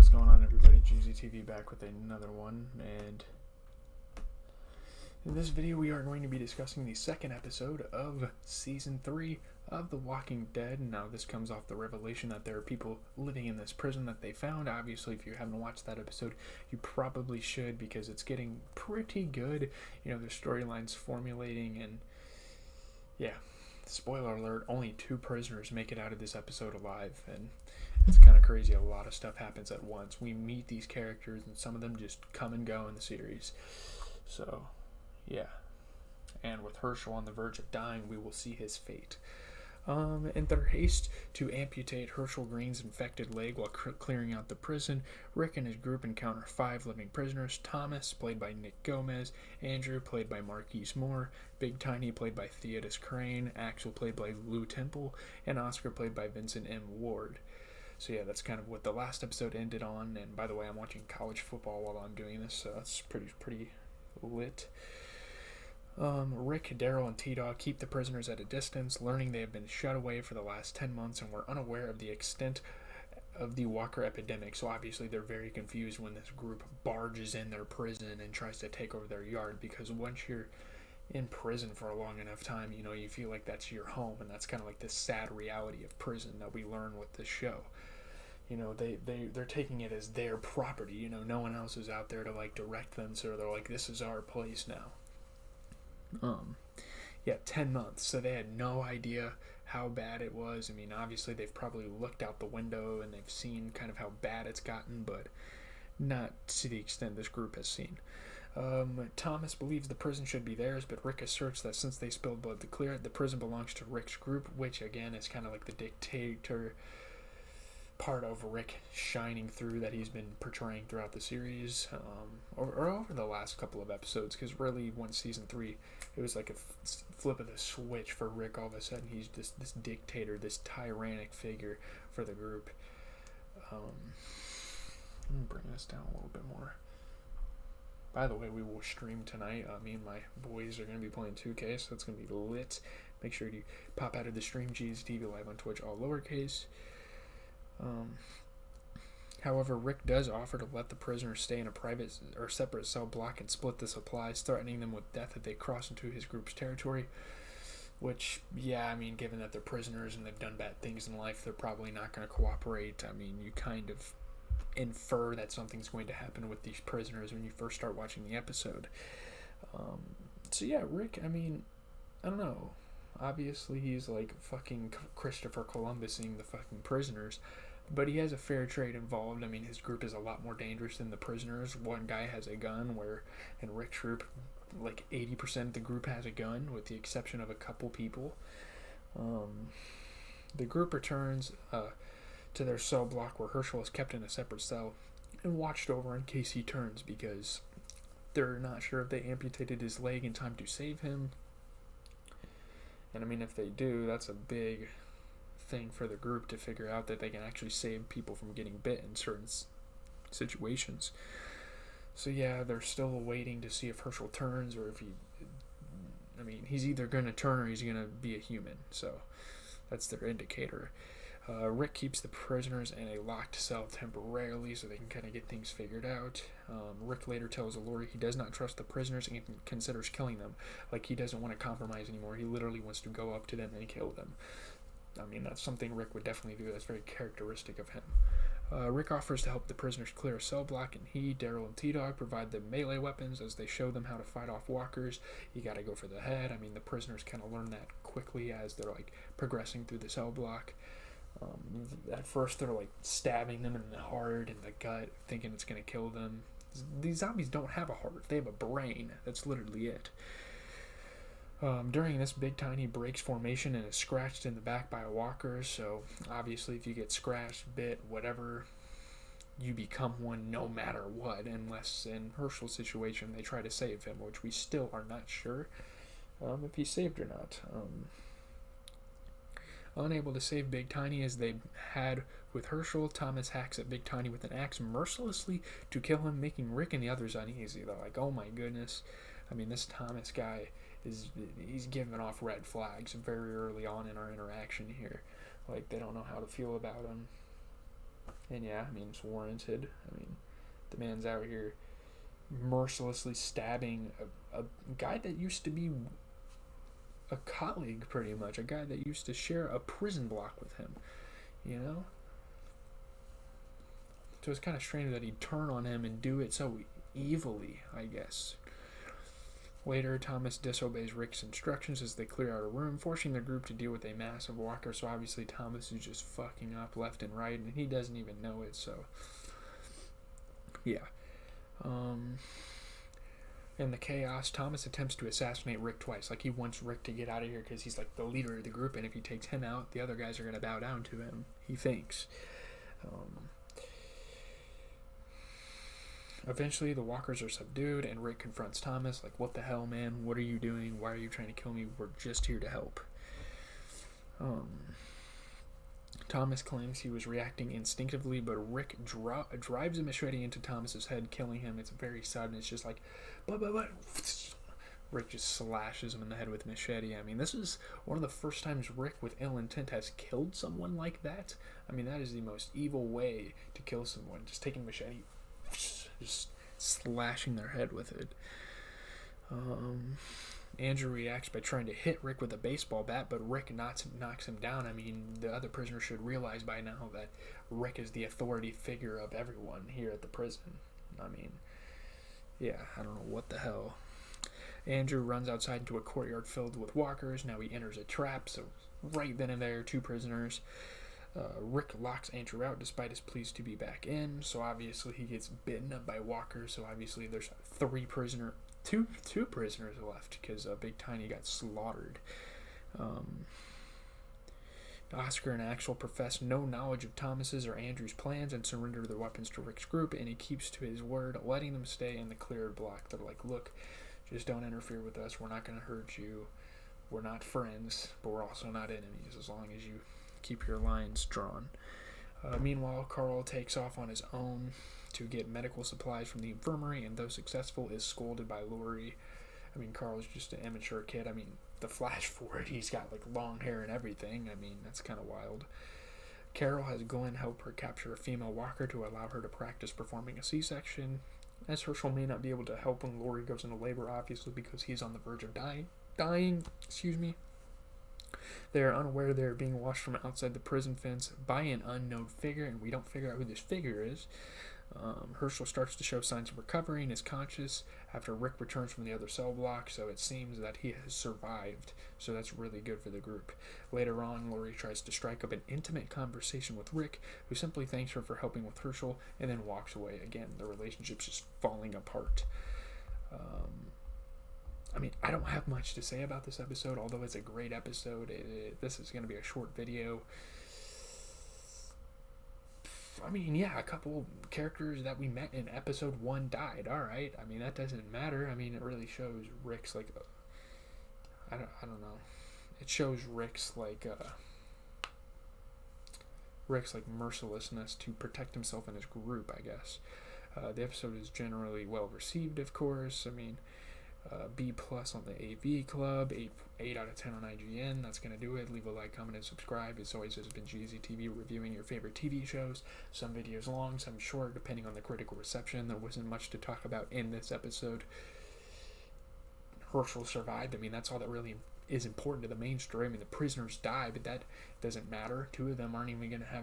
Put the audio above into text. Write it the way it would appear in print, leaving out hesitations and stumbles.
what's going on, everybody? GZTV back with another one, and in this video we are going to be discussing the second episode of Season 3 of The Walking Dead. Now, this comes off the revelation that there are people living in this prison that they found. Obviously, if you haven't watched that episode, you probably should, because it's getting pretty good. You know, the storyline's formulating, and yeah, spoiler alert, only 2 prisoners make it out of this episode alive, and it's kind of crazy. A lot of stuff happens at once. We meet these characters, and some of them just come and go in the series. So, yeah. And with Herschel on the verge of dying, we will see his fate. In their haste to amputate Herschel Green's infected leg while clearing out the prison, Rick and his group encounter 5 living prisoners: Thomas, played by Nick Gomez; Andrew, played by Marquise Moore; Big Tiny, played by Theodis Crane; Axel, played by Lou Temple; and Oscar, played by Vincent M. Ward. So yeah, that's kind of what the last episode ended on. And by the way, I'm watching college football while I'm doing this, so that's pretty lit. Rick, Daryl, and T-Dog keep the prisoners at a distance, learning they have been shut away for the last 10 months and were unaware of the extent of the Walker epidemic. So obviously they're very confused when this group barges in their prison and tries to take over their yard, because once you're in prison for a long enough time, you know, you feel like that's your home, and that's kind of like this sad reality of prison that we learn with this show. You know, they're taking it as their property. You know, no one else is out there to like direct them, so they're like, this is our place now. 10 months, so they had no idea how bad it was. I mean, obviously they've probably looked out the window and they've seen kind of how bad it's gotten, but not to the extent this group has seen. Thomas believes the prison should be theirs, but Rick asserts that since they spilled blood to clear it, the prison belongs to Rick's group, which again is kind of like the dictator part of Rick shining through that he's been portraying throughout the series, or over the last couple of episodes, because really once Season 3, it was like a flip of the switch for Rick. All of a sudden he's just this dictator, this tyrannic figure for the group. Let me bring this down a little bit more. By the way, we will stream tonight. Me and my boys are going to be playing 2K, so it's going to be lit. Make sure you pop out of the stream. GZTV live on Twitch, all lowercase. However, Rick does offer to let the prisoners stay in a private or separate cell block and split the supplies, threatening them with death if they cross into his group's territory. Which, yeah, I mean, given that they're prisoners and they've done bad things in life, they're probably not going to cooperate. I mean, you kind of infer that something's going to happen with these prisoners when you first start watching the episode. So yeah, Rick, I mean, I don't know. Obviously, he's like fucking Christopher Columbus seeing the fucking prisoners, but he has a fair trade involved. I mean, his group is a lot more dangerous than the prisoners. One guy has a gun, where in Rick's group, like 80% of the group has a gun, with the exception of a couple people. The group returns to their cell block, where Herschel is kept in a separate cell and watched over in case he turns, because they're not sure if they amputated his leg in time to save him. And I mean, if they do, that's a big thing for the group to figure out, that they can actually save people from getting bit in certain situations. So yeah, they're still waiting to see if Herschel turns, or if he's either going to turn or he's going to be a human. So that's their indicator. Rick keeps the prisoners in a locked cell temporarily so they can kind of get things figured out. Rick later tells Lori he does not trust the prisoners and considers killing them. Like, he doesn't want to compromise anymore. He literally wants to go up to them and kill them. I mean, that's something Rick would definitely do. That's very characteristic of him. Rick offers to help the prisoners clear a cell block, and he, Daryl, and T-Dog provide them melee weapons as they show them how to fight off walkers. You gotta go for the head. I mean, the prisoners kind of learn that quickly as they're like progressing through the cell block. At first they're like stabbing them in the heart and the gut, thinking it's going to kill them. These zombies don't have a heart, they have a brain. That's literally it. During this, Big Tiny breaks formation and is scratched in the back by a walker. So obviously if you get scratched, bit, whatever, you become one no matter what, unless in Herschel's situation they try to save him, which we still are not sure if he's saved or not. Unable to save Big Tiny as they had with Herschel, Thomas hacks at Big Tiny with an axe mercilessly to kill him, making Rick and the others uneasy. They're like, oh my goodness. I mean, this Thomas guy, he's giving off red flags very early on in our interaction here. Like, they don't know how to feel about him. And yeah, I mean, it's warranted. I mean, the man's out here mercilessly stabbing a guy that used to be a colleague, pretty much. A guy that used to share a prison block with him, you know? So it's kind of strange that he'd turn on him and do it so evilly, I guess. Later, Thomas disobeys Rick's instructions as they clear out a room, forcing the group to deal with a massive walker. So obviously Thomas is just fucking up left and right, and he doesn't even know it, so... yeah. In the chaos, Thomas attempts to assassinate Rick twice. Like, he wants Rick to get out of here because he's like the leader of the group, and if he takes him out, the other guys are going to bow down to him, he thinks. Eventually, the walkers are subdued, and Rick confronts Thomas, like, what the hell, man? What are you doing? Why are you trying to kill me? We're just here to help. Thomas claims he was reacting instinctively, but Rick drives a machete into Thomas's head, killing him. It's very sudden. It's just like, but. Rick just slashes him in the head with a machete. I mean, this is one of the first times Rick, with ill intent, has killed someone like that. I mean, that is the most evil way to kill someone. Just taking a machete, just slashing their head with it. Andrew reacts by trying to hit Rick with a baseball bat, but Rick knocks him down. I mean, the other prisoners should realize by now that Rick is the authority figure of everyone here at the prison. I mean, yeah, I don't know what the hell. Andrew runs outside into a courtyard filled with walkers. Now he enters a trap, so right then and there, two prisoners. Rick locks Andrew out despite his pleas to be back in, so obviously he gets bitten up by walkers, so obviously there's two prisoners left because Big Tiny got slaughtered. Oscar and Axel profess no knowledge of Thomas's or Andrew's plans and surrender their weapons to Rick's group, and he keeps to his word, letting them stay in the cleared block. They're like, look, just don't interfere with us. We're not going to hurt you. We're not friends, but we're also not enemies as long as you keep your lines drawn. Meanwhile, Carl takes off on his own to get medical supplies from the infirmary, and though successful, is scolded by Lori. I mean, Carl's just an immature kid. I mean, the flash forward, he's got like long hair and everything. I mean, that's kind of wild. Carol has Glenn help her capture a female walker to allow her to practice performing a C-section, as Herschel may not be able to help when Lori goes into labor, obviously, because he's on the verge of dying. They are unaware they are being watched from outside the prison fence by an unknown figure, and we don't figure out who this figure is. Herschel starts to show signs of recovery and is conscious after Rick returns from the other cell block, so it seems that he has survived, so that's really good for the group. Later on, Lori tries to strike up an intimate conversation with Rick, who simply thanks her for helping with Herschel, and then walks away. Again, the relationship's just falling apart. I mean, I don't have much to say about this episode, although it's a great episode. This is going to be a short video. I mean, yeah, a couple characters that we met in episode 1 died. Alright, I mean, that doesn't matter. I mean, it really shows Rick's, like, I don't know. It shows Rick's mercilessness to protect himself and his group, I guess. The episode is generally well received, of course. I mean, B+ on the AV Club, 8 out of 10 on IGN. That's going to do it. Leave a like, comment, and subscribe. As always, this has been GZ TV reviewing your favorite TV shows. Some videos long, some short, depending on the critical reception. There wasn't much to talk about in this episode. Herschel survived. I mean, that's all that really is important to the main story. I mean, the prisoners die, but that doesn't matter. 2 of them aren't even going to have any